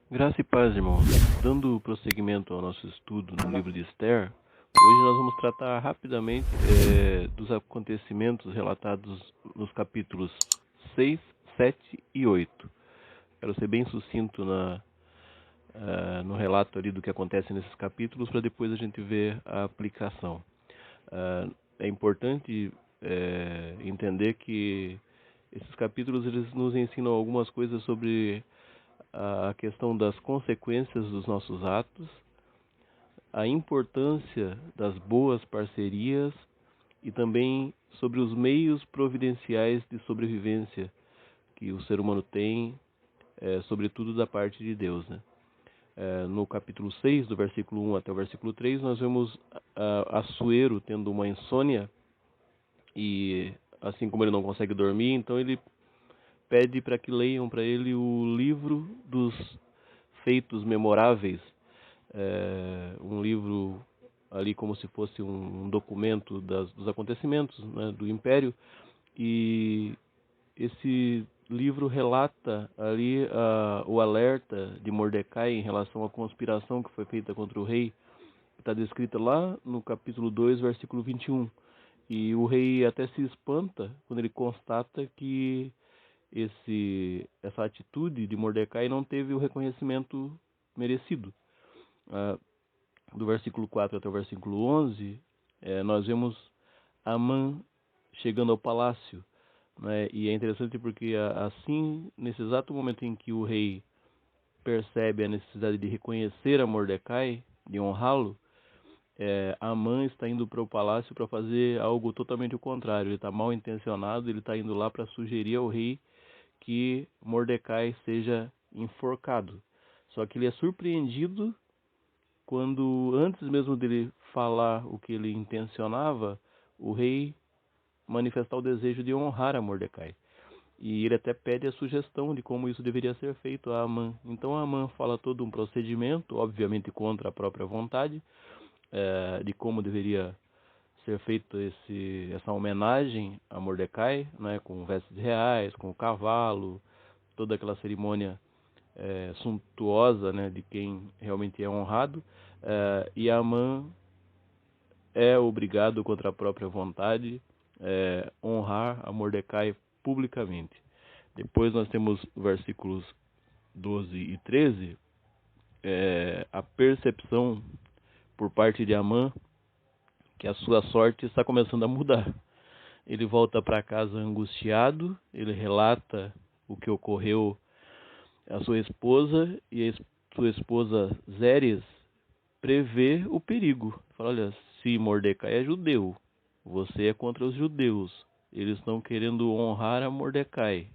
Graça e paz, irmãos. Dando prosseguimento ao nosso estudo no livro de Esther, hoje nós vamos tratar rapidamente dos acontecimentos relatados nos capítulos 6, 7 e 8. Quero ser bem sucinto no relato ali do que acontece nesses capítulos, para depois a gente ver a aplicação. É importante entender que esses capítulos eles nos ensinam algumas coisas sobre a questão das consequências dos nossos atos, a importância das boas parcerias e também sobre os meios providenciais de sobrevivência que o ser humano tem, sobretudo da parte de Deus, né? No capítulo 6, do versículo 1 até o versículo 3, nós vemos Assuero tendo uma insônia e, assim como ele não consegue dormir, então ele pede para que leiam para ele o livro dos feitos memoráveis, um livro ali como se fosse um documento dos acontecimentos, né, do Império, e esse livro relata ali o alerta de Mordecai em relação à conspiração que foi feita contra o rei, que está descrita lá no capítulo 2, versículo 21. E o rei até se espanta quando ele constata que essa atitude de Mordecai não teve o reconhecimento merecido. Do versículo 4 até o versículo 11, nós vemos Amã chegando ao palácio, né? E é interessante porque assim, nesse exato momento em que o rei percebe a necessidade de reconhecer a Mordecai, de honrá-lo, Amã está indo para o palácio para fazer algo totalmente o contrário. Ele está mal intencionado, ele está indo lá para sugerir ao rei que Mordecai seja enforcado. Só que ele é surpreendido quando, antes mesmo dele falar o que ele intencionava, o rei manifestar o desejo de honrar a Mordecai. E ele até pede a sugestão de como isso deveria ser feito a Amã. Então Amã fala todo um procedimento, obviamente contra a própria vontade, de como deveria ser feito essa homenagem a Mordecai, né, com vestes reais, com o cavalo, toda aquela cerimônia suntuosa, né, de quem realmente é honrado, e Amã é obrigado contra a própria vontade honrar a Mordecai publicamente. Depois nós temos versículos 12 e 13, a percepção por parte de Amã que a sua sorte está começando a mudar. Ele volta para casa angustiado, ele relata o que ocorreu à sua esposa, e a sua esposa Zeres prevê o perigo. Fala, olha, se Mordecai é judeu, você é contra os judeus, eles estão querendo honrar a Mordecai.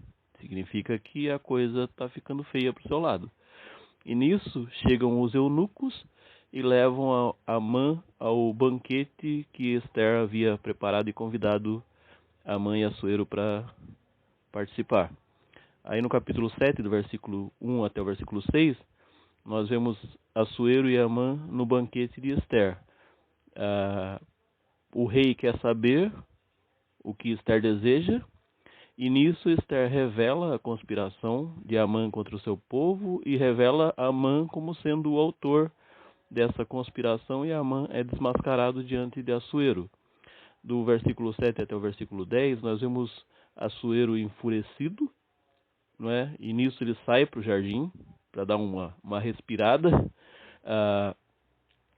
Significa que a coisa está ficando feia para o seu lado. E nisso chegam os eunucos e levam a Amã ao banquete que Esther havia preparado e convidado Amã e Assuero para participar. Aí no capítulo 7, do versículo 1 até o versículo 6, nós vemos Assuero e Amã no banquete de Esther. O rei quer saber o que Esther deseja, e nisso Esther revela a conspiração de Amã contra o seu povo e revela Amã como sendo o autor dessa conspiração, e Amã é desmascarado diante de Assuero. Do versículo 7 até o versículo 10, nós vemos Assuero enfurecido, não é? E nisso ele sai para o jardim para dar uma respirada.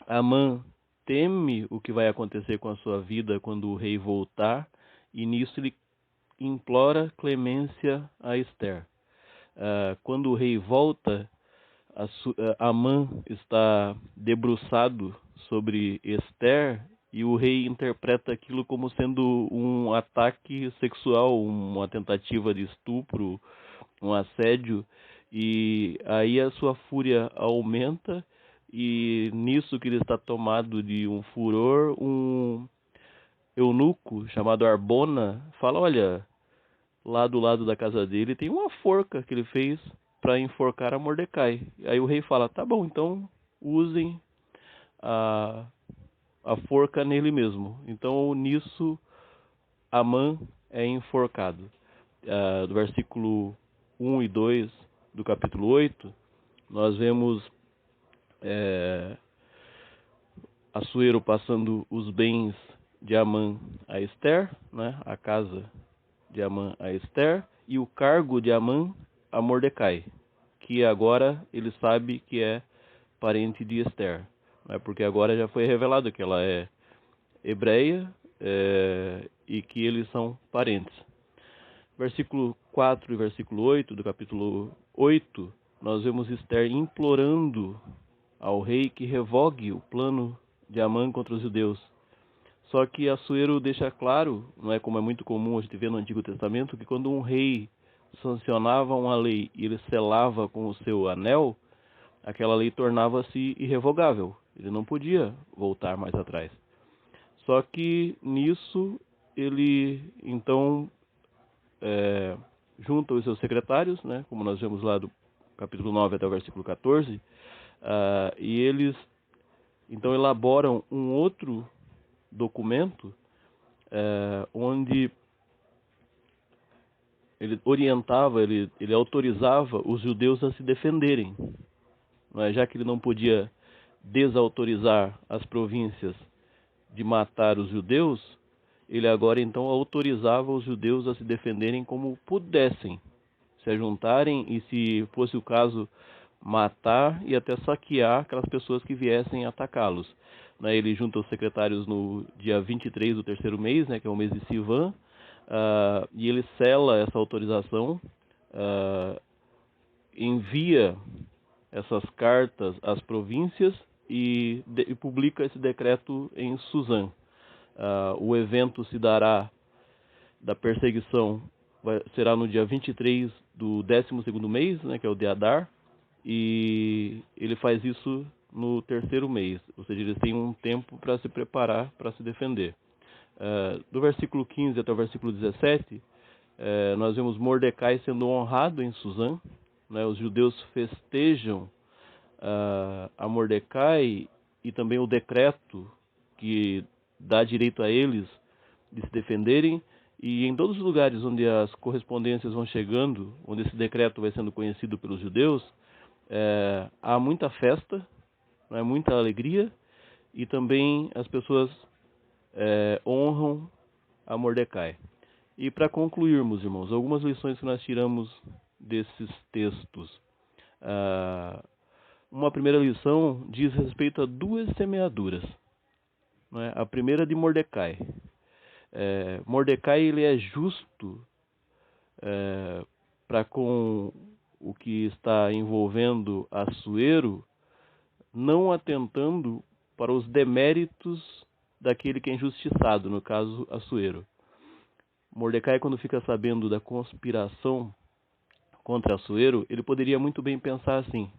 Amã teme o que vai acontecer com a sua vida quando o rei voltar, e nisso ele implora clemência a Esther. Quando o rei volta, Amã está debruçado sobre Esther, e o rei interpreta aquilo como sendo um ataque sexual, uma tentativa de estupro, um assédio, e aí a sua fúria aumenta, e nisso que ele está tomado de um furor, um eunuco chamado Arbona fala, olha, lá do lado da casa dele tem uma forca que ele fez para enforcar a Mordecai. Aí o rei fala, tá bom, então usem a, a forca nele mesmo. Então nisso Amã é enforcado. Do versículo 1 e 2 do capítulo 8, nós vemos Assuero passando os bens de Amã a Ester, né, a casa de Amã a Ester, e o cargo de Amã a Mordecai, que agora ele sabe que é parente de Ester, né, porque agora já foi revelado que ela é hebreia e que eles são parentes. Versículo 4 e versículo 8 do capítulo 8, nós vemos Ester implorando ao rei que revogue o plano de Amã contra os judeus. Só que Assuero deixa claro, não é como é muito comum a gente ver no Antigo Testamento, que quando um rei sancionava uma lei e ele selava com o seu anel, aquela lei tornava-se irrevogável. Ele não podia voltar mais atrás. Só que nisso ele então junta os seus secretários, né, como nós vemos lá do capítulo 9 até o versículo 14, e eles então elaboram um outro documento onde ele orientava, ele autorizava os judeus a se defenderem, não é? Já que ele não podia desautorizar as províncias de matar os judeus, ele agora então autorizava os judeus a se defenderem como pudessem, se ajuntarem e, se fosse o caso, matar e até saquear aquelas pessoas que viessem atacá-los. Ele junta os secretários no dia 23 do terceiro mês, né, que é o mês de Sivan, e ele sela essa autorização, envia essas cartas às províncias e publica esse decreto em Suzã. O evento se dará da perseguição, será no dia 23 do 12º mês, né, que é o de Adar, e ele faz isso no terceiro mês, ou seja, eles têm um tempo para se preparar, para se defender. Do versículo 15 até o versículo 17, nós vemos Mordecai sendo honrado em Suzã, né, os judeus festejam a Mordecai e também o decreto que dá direito a eles de se defenderem, e em todos os lugares onde as correspondências vão chegando, onde esse decreto vai sendo conhecido pelos judeus, há muita festa, né, muita alegria, e também as pessoas honram a Mordecai. E para concluirmos, irmãos, algumas lições que nós tiramos desses textos. Uma primeira lição diz respeito a duas semeaduras. Não é? A primeira de Mordecai. Mordecai ele é justo para com o que está envolvendo Assuero, não atentando para os deméritos daquele que é injustiçado, no caso Assuero. Mordecai, quando fica sabendo da conspiração contra Assuero, ele poderia muito bem pensar assim: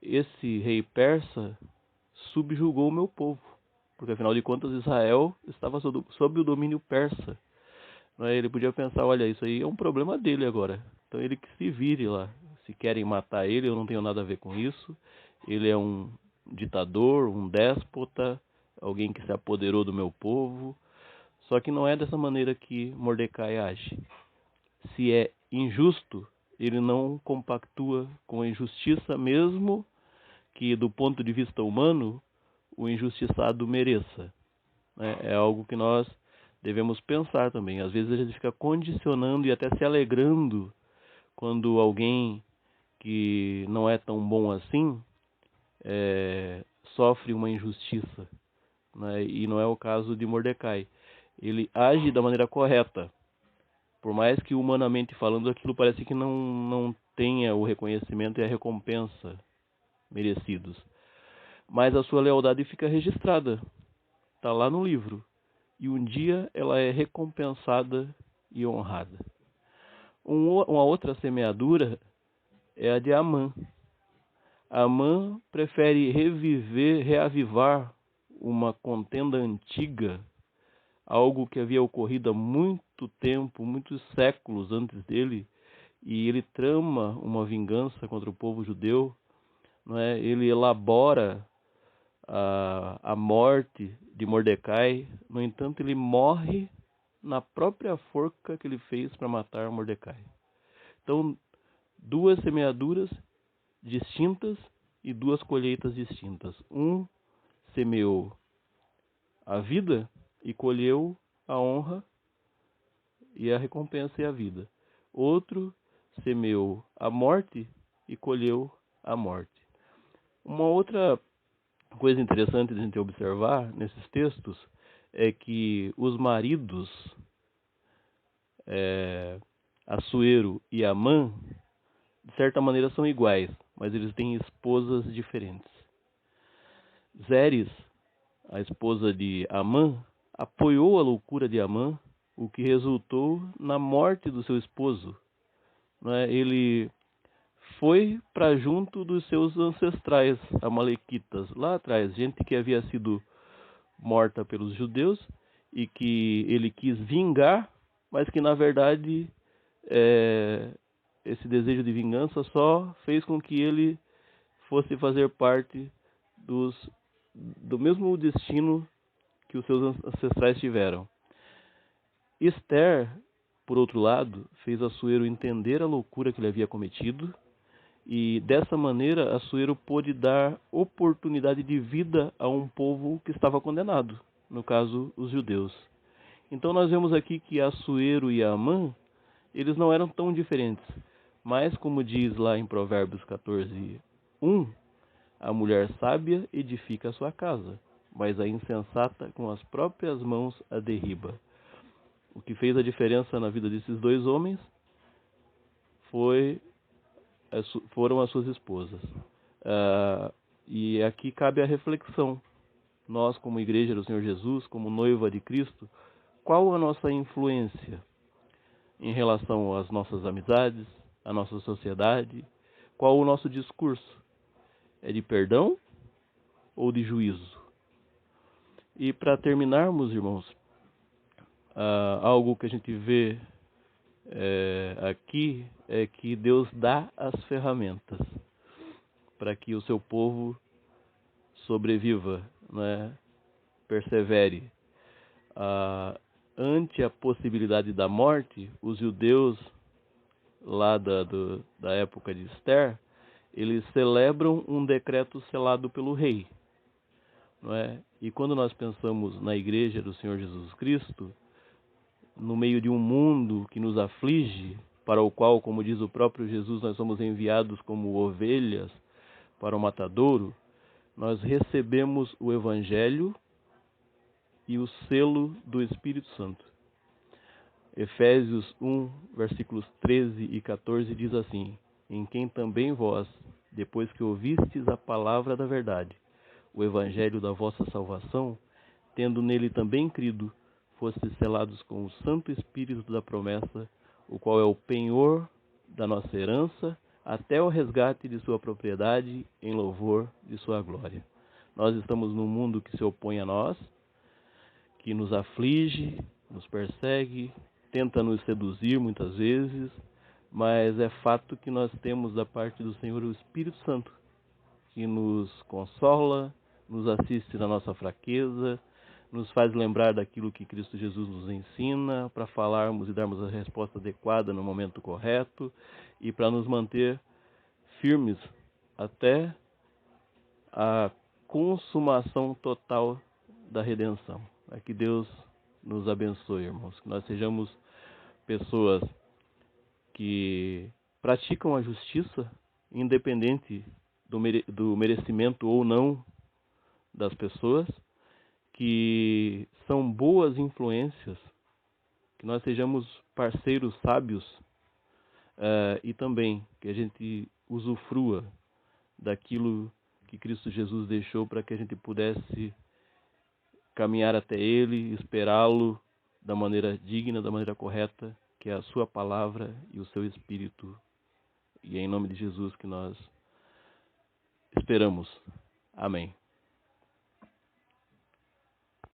esse rei persa subjugou o meu povo, porque afinal de contas Israel estava sob o domínio persa. Ele podia pensar, olha, isso aí é um problema dele agora, então ele que se vire lá. Se querem matar ele, eu não tenho nada a ver com isso. Ele é um ditador, um déspota, alguém que se apoderou do meu povo. Só que não é dessa maneira que Mordecai age. Se é injusto, ele não compactua com a injustiça, mesmo que do ponto de vista humano o injustiçado mereça. É algo que nós devemos pensar também. Às vezes a gente fica condicionando e até se alegrando quando alguém que não é tão bom assim sofre uma injustiça, né? E não é o caso de Mordecai. Ele age da maneira correta, por mais que humanamente falando aquilo parece que não tenha o reconhecimento e a recompensa merecidos. Mas a sua lealdade fica registrada, está lá no livro, e um dia ela é recompensada e honrada. Uma outra semeadura é a de Amã. Amã prefere reavivar uma contenda antiga, algo que havia ocorrido há muito tempo, muitos séculos antes dele, e ele trama uma vingança contra o povo judeu, não é? Ele elabora a morte de Mordecai. No entanto, ele morre na própria forca que ele fez para matar Mordecai. Então, duas semeaduras distintas e duas colheitas distintas. Um semeou a vida e colheu a honra e a recompensa e a vida. Outro semeou a morte e colheu a morte. Uma outra coisa interessante de a gente observar nesses textos é que os maridos, Assuero e Amã, de certa maneira são iguais, mas eles têm esposas diferentes. Zeres, a esposa de Amã, apoiou a loucura de Amã, o que resultou na morte do seu esposo. Ele foi para junto dos seus ancestrais amalequitas, lá atrás, gente que havia sido morta pelos judeus e que ele quis vingar, mas que na verdade esse desejo de vingança só fez com que ele fosse fazer parte do mesmo destino que os seus ancestrais tiveram. Esther, por outro lado, fez Assuero entender a loucura que ele havia cometido, e dessa maneira Assuero pôde dar oportunidade de vida a um povo que estava condenado, no caso, os judeus. Então nós vemos aqui que Assuero e Amã, eles não eram tão diferentes, mas como diz lá em Provérbios 14:1, a mulher sábia edifica a sua casa, mas a insensata com as próprias mãos a derriba. O que fez a diferença na vida desses dois homens foram as suas esposas. E aqui cabe a reflexão. Nós, como Igreja do Senhor Jesus, como noiva de Cristo, qual a nossa influência em relação às nossas amizades, à nossa sociedade? Qual o nosso discurso? É de perdão ou de juízo? E para terminarmos, irmãos, algo que a gente vê aqui é que Deus dá as ferramentas para que o seu povo sobreviva, persevere. Ante a possibilidade da morte, os judeus lá da época de Esther, eles celebram um decreto selado pelo rei. E quando nós pensamos na Igreja do Senhor Jesus Cristo, no meio de um mundo que nos aflige, para o qual, como diz o próprio Jesus, nós somos enviados como ovelhas para o matadouro, nós recebemos o Evangelho e o selo do Espírito Santo. Efésios 1, versículos 13 e 14 diz assim: em quem também vós, depois que ouvistes a palavra da verdade, o Evangelho da vossa salvação, tendo nele também crido, fostes selados com o Santo Espírito da promessa, o qual é o penhor da nossa herança, até o resgate de sua propriedade, em louvor de sua glória. Nós estamos num mundo que se opõe a nós, que nos aflige, nos persegue, tenta nos seduzir muitas vezes, mas é fato que nós temos da parte do Senhor o Espírito Santo, que nos consola, nos assiste na nossa fraqueza, nos faz lembrar daquilo que Cristo Jesus nos ensina, para falarmos e darmos a resposta adequada no momento correto e para nos manter firmes até a consumação total da redenção. Que Deus nos abençoe, irmãos, que nós sejamos pessoas que praticam a justiça, independente do merecimento ou não das pessoas, que são boas influências, que nós sejamos parceiros sábios e também que a gente usufrua daquilo que Cristo Jesus deixou para que a gente pudesse caminhar até Ele, esperá-lo da maneira digna, da maneira correta, que é a sua palavra e o seu Espírito. E é em nome de Jesus que nós esperamos. Amém.